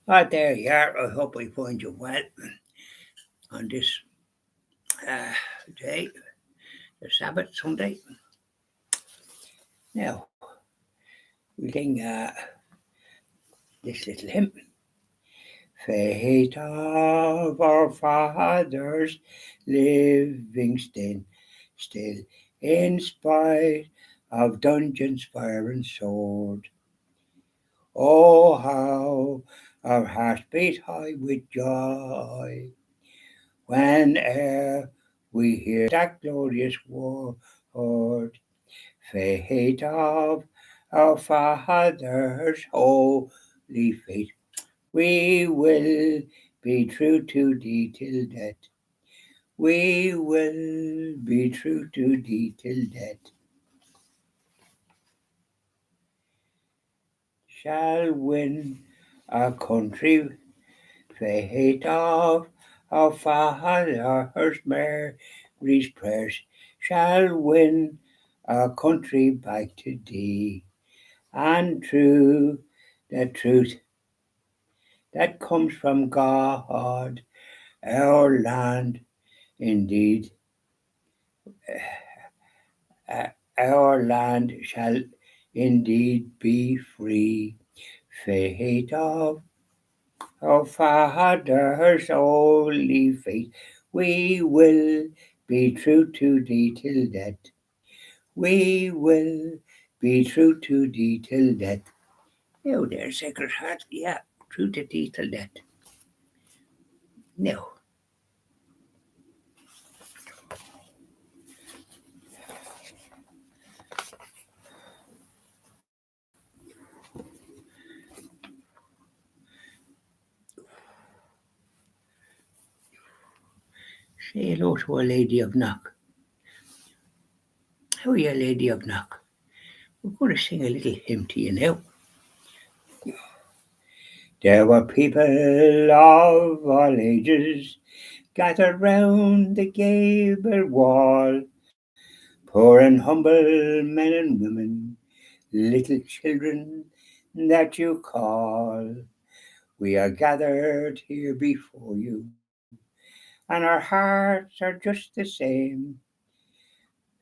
Ah, there you are. I hope I find you well on this uh, day, the Sabbath Sunday. Now, we sing this little hymn. Faith of our fathers, living still, in spite of dungeons, fire, and sword. Oh, how our hearts beat high with joy whene'er we hear that glorious word. Faith of our fathers, holy faith, we will be true to thee till death. We will be true to thee till death. Shall win our country, faith of our fathers, Mary's prayers, shall win our country back to thee. And true, the truth that comes from God, our land indeed, uh, our land shall indeed be free. Faith of our fathers, holy faith, we will be true to thee till death. We will be true to thee till death. Oh, there's Sacred Heart, yeah, true to thee till death. No. Say hello to a lady of Knock. How are you, lady of Knock? We're going to sing a little hymn to you now. There were people of all ages gathered round the gabled wall, poor and humble men and women, little children that you call. We are gathered here before you, and our hearts are just the same,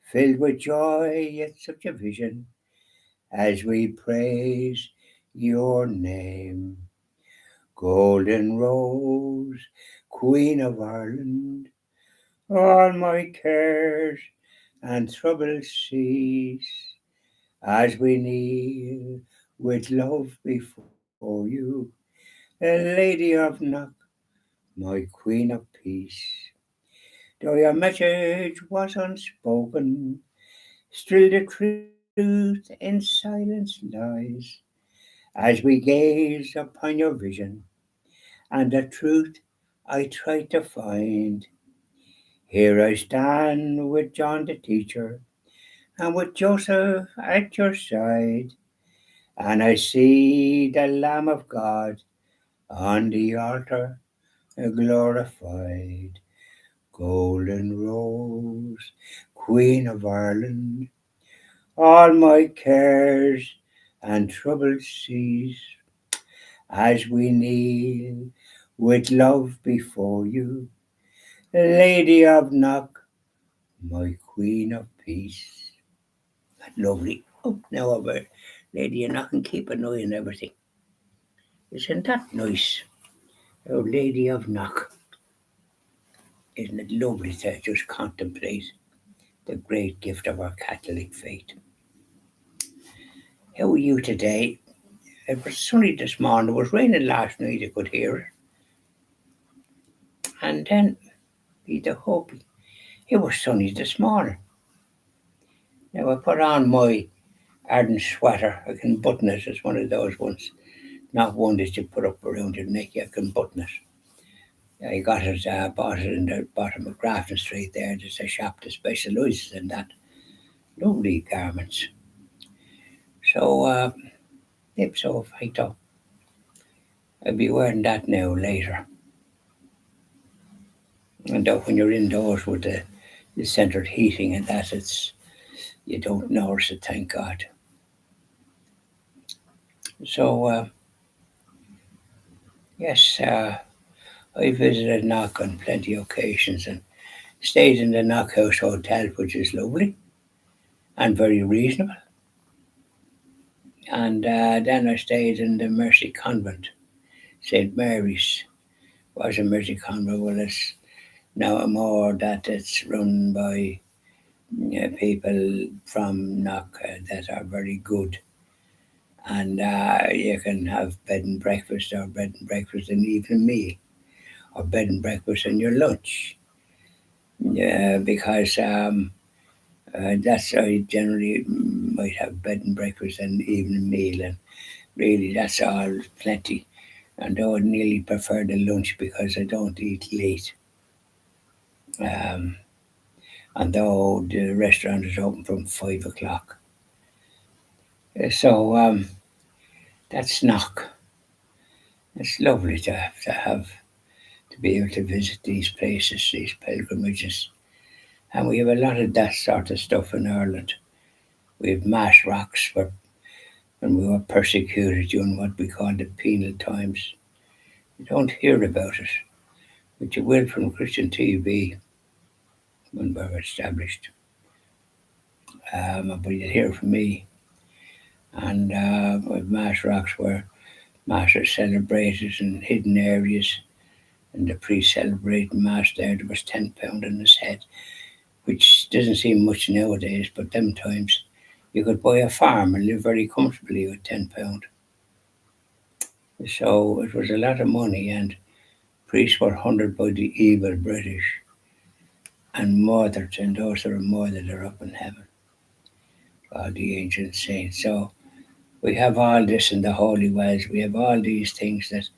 filled with joy at such a vision as we praise your name. Golden Rose, Queen of Ireland, all my cares and troubles cease as we kneel with love before you, a Lady of Knock, my Queen of Peace. Though your message was unspoken, still the truth in silence lies as we gaze upon your vision and the truth I try to find. Here I stand with John the teacher and with Joseph at your side, and I see the Lamb of God on the altar glorified. Golden Rose, Queen of Ireland, all my cares and troubles cease as we kneel with love before you, Lady of Knock, my Queen of Peace. Lovely. Oh, now over Lady of Knock and keep an eye on everything. Isn't that nice? Oh, Lady of Knock. Isn't it lovely to just contemplate the great gift of our Catholic faith? How are you today? It was sunny this morning. It was raining last night, I could hear it. And then, be the hope, it was sunny this morning. Now I put on my Arden sweater. I can button it. It's one of those ones, not one that you put up around your neck. You can button it. I got it, bought it in the bottom of Grafton Street there. There's a shop that specialises in that. Lovely garments. So, ipso facto, I'll be wearing that now later. And when you're indoors with the centred heating and that, you don't notice it, thank God. So Yes, I visited Knock on plenty of occasions and stayed in the Knock House Hotel, which is lovely and very reasonable. And then I stayed in the Mercy Convent. St. Mary's was a Mercy Convent. Well, it's now more that it's run by people from Knock that are very good. And you can have bed and breakfast or bed and breakfast and evening meal or bed and breakfast and your lunch. Yeah, because that's I generally might have bed and breakfast and evening meal, and really that's all plenty. And I would nearly prefer the lunch because I don't eat late. Um, and though the restaurant is open from 5 o'clock, so that's Knock. It's lovely to have to be able to visit these places, these pilgrimages, and we have a lot of that sort of stuff in Ireland. We have mass rocks where when we were persecuted during what we call the penal times. You don't hear about it, but you will from Christian TV when we're established. But you'll hear from me. And with Mass Rocks where Mass are celebrated in hidden areas, and the priest celebrating Mass there was £10 on his head, which doesn't seem much nowadays, but them times you could buy a farm and live very comfortably with £10. So it was a lot of money, and priests were hunted by the evil British and murdered, and those that are murdered are up in heaven, all the ancient saints. So we have all this in the holy wells. We have all these things that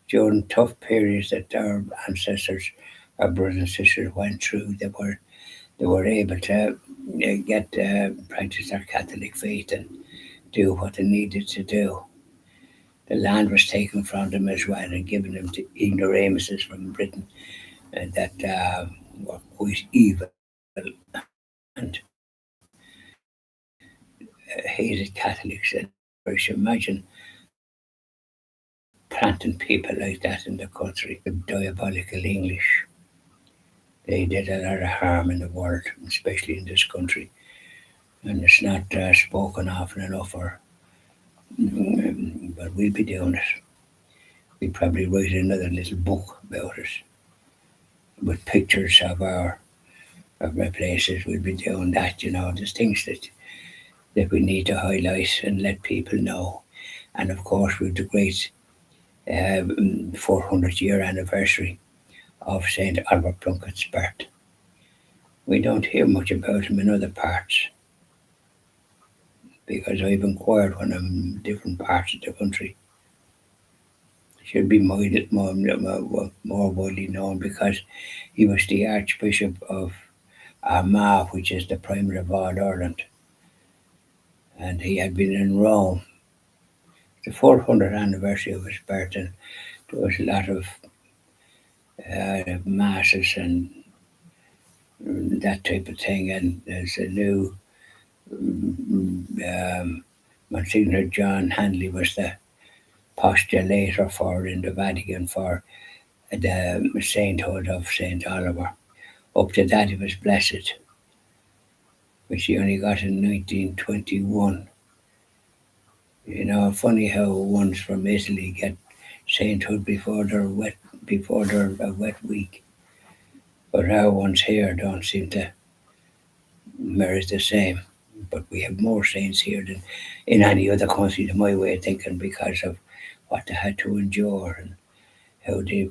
during tough periods that our ancestors, our brothers and sisters went through, they were able to get practice their Catholic faith and do what they needed to do. The land was taken from them as well and given them to ignoramuses from Britain that were quite evil and hated Catholics. And I should imagine planting people like that in the country, the diabolical English. They did a lot of harm in the world, especially in this country, and it's not spoken often enough. But we'll be doing it. We'll probably write another little book about it with pictures of my places. We'll be doing that. There's things that we need to highlight and let people know. And of course, with the great 400-year anniversary of St. Albert Plunkett's birth. We don't hear much about him in other parts because I've inquired when I'm in different parts of the country. He should be more widely known because he was the Archbishop of Armagh, which is the Primate of all Ireland, and he had been in Rome. The 400th anniversary of his birth, and there was a lot of masses and that type of thing. And there's a new Monsignor John Handley was the postulator for in the Vatican for the sainthood of Saint Oliver. Up to that, he was blessed, which he only got in 1921. Funny how ones from Italy get sainthood before their wet week, but our ones here don't seem to merit the same. But we have more saints here than in any other country, to my way of thinking, because of what they had to endure and how they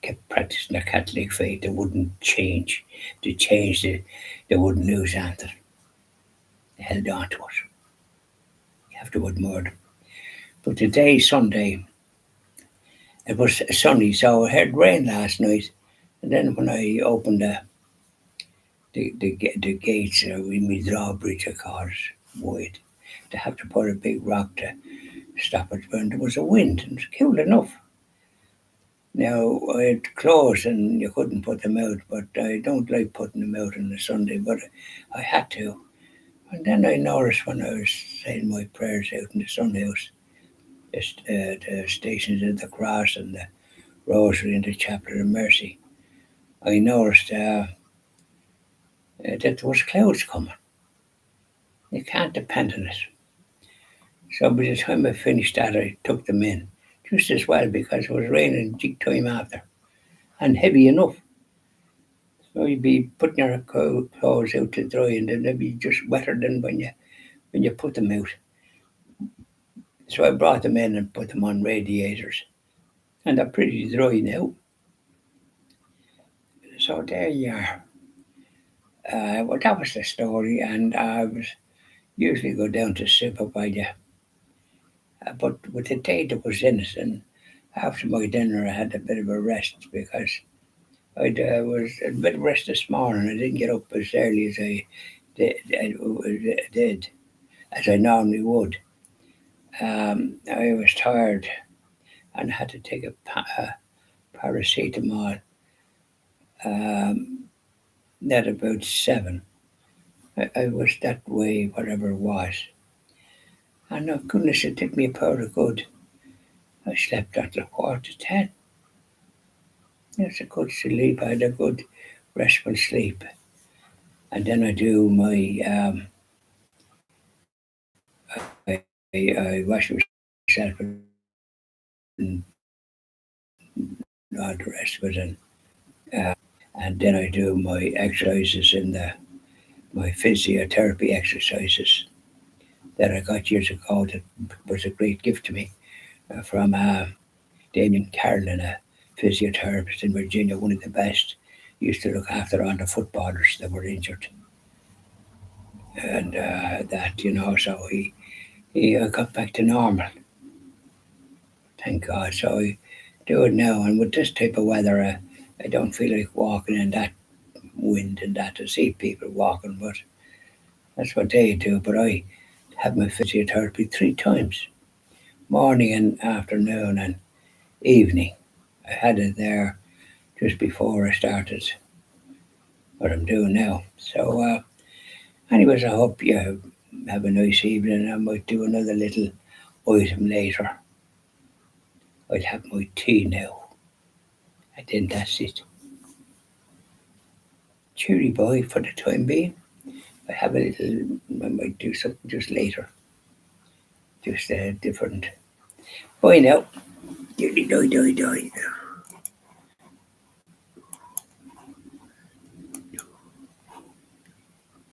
kept practicing their Catholic faith. They wouldn't change. They changed it, they wouldn't lose anything. They held on to it. You have to admire them. But today, Sunday, it was sunny, so I had rain last night. And then when I opened the gates, we my drawbridge, I call it, wide, they have to put a big rock to stop it when there was a wind, and it was cool enough. Now I had clothes and you couldn't put them out, but I don't like putting them out on a Sunday, but I had to. And then I noticed when I was saying my prayers out in the sun house, the Stations of the Cross and the Rosary and the Chaplet of Mercy, I noticed that there was clouds coming. You can't depend on it. So by the time I finished that, I took them in just as well because it was raining big time after and heavy enough. So you'd be putting your clothes out to dry, and then they'd be just wetter than when you put them out. So I brought them in and put them on radiators, and they're pretty dry now. So there you are. Well, that was the story, and I was usually go down to Supervisor, but with the day that was in it, and after my dinner, I had a bit of a rest because I was a bit of rest this morning. I didn't get up as early as I did as I normally would. I was tired and had to take a paracetamol at about 7. I was that way, whatever it was. And oh goodness, it did me a power of good. I slept until 9:45. It was a good sleep. I had a good, restful sleep. And then I do my, I wash myself and all the rest of it. And then I do my exercises my physiotherapy exercises that I got years ago that was a great gift to me from Damien Carlin, a physiotherapist in Virginia, one of the best. He used to look after all the footballers that were injured. And so he got back to normal. Thank God. So I do it now. And with this type of weather, I don't feel like walking in that wind and that to see people walking, but that's what they do. But I have my physiotherapy 3 times, morning and afternoon and evening. I had it there just before I started what I'm doing now. So, anyways, I hope you have a nice evening. I might do another little item later. I'll have my tea now. And then that's it. Cheery boy for the time being. I might do something just later. Just different. Bye now. Die.